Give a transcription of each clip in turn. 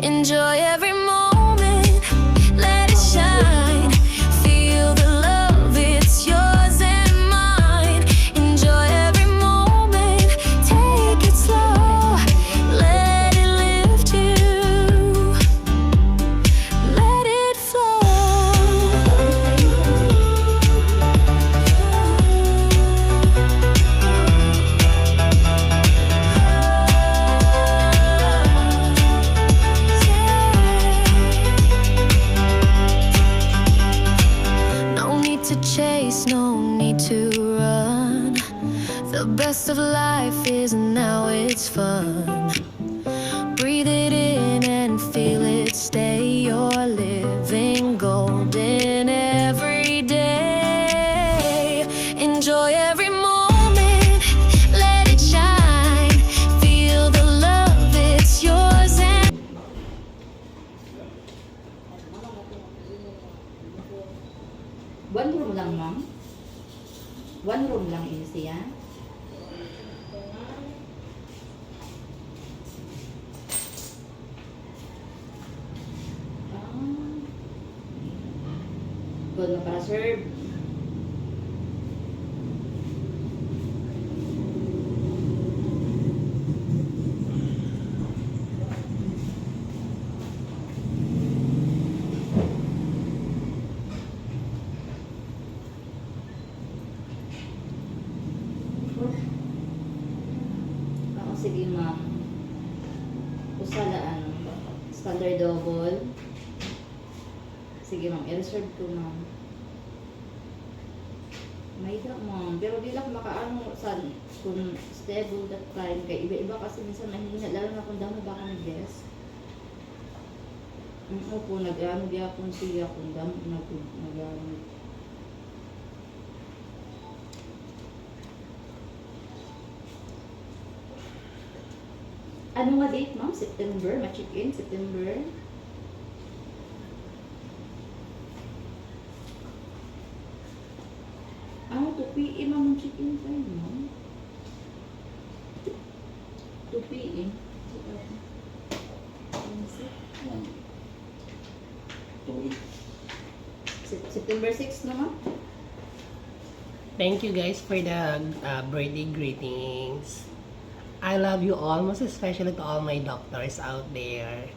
Enjoy every moment, let it shine. Feel the love, it's yours and mine. Enjoy every moment, take it slow. Let it lift you, let it flow. No need to chase, no need to run. The best of life is now, it's fun. Breathe it in and feel it stay. You're living golden every day. Enjoy every moment, let it shine. Feel the love, it's yours and One room lang, ma'am? One room lang ini siya? Ah. Good na para serve. Sige, ma'am. Usalaan. Standard double. Sige, ma'am. I-reserve ko, ma'am. May da, ma'am. Pero di lang makaano sa kung stable that time. Kaya iba-iba kasi minsan mahina. Lalo na kung dami baka nag-guest. Opo, nag-ano di akong siya kung dami nag-ano. Ano nga date, ma'am? September? Ma-check-in? September? Ah, 2 p.m. ang check-in time, ma'am. 2 p.m. September 6 na, ma'am? Thank you guys for the birthday greetings. I love you all, most especially to all my doctors out there.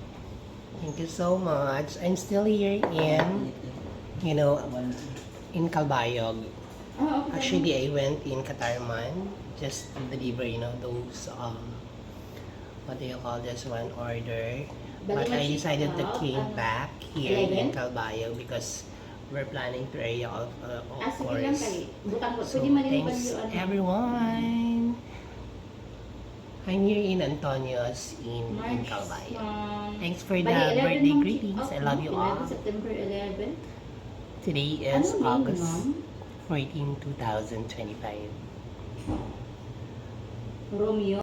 Thank you so much. I'm still here in, in Calbayog. Ah, okay. Actually, I went in Katarman just to deliver, those, what do you call this one, order. But I decided to came back here in Calbayog because we're planning to area of sige lang course. kay. Butang ko. So, Pwede manipan thanks yung ano. everyone. I'm here in Antonios in March, Calbayog. ma'am. Thanks for the Bali, 11 birthday ma'am, greetings. check-out, I love no? you 11, all. September 11. Today is Ano name, August ma'am? 14, 2025. Romeo.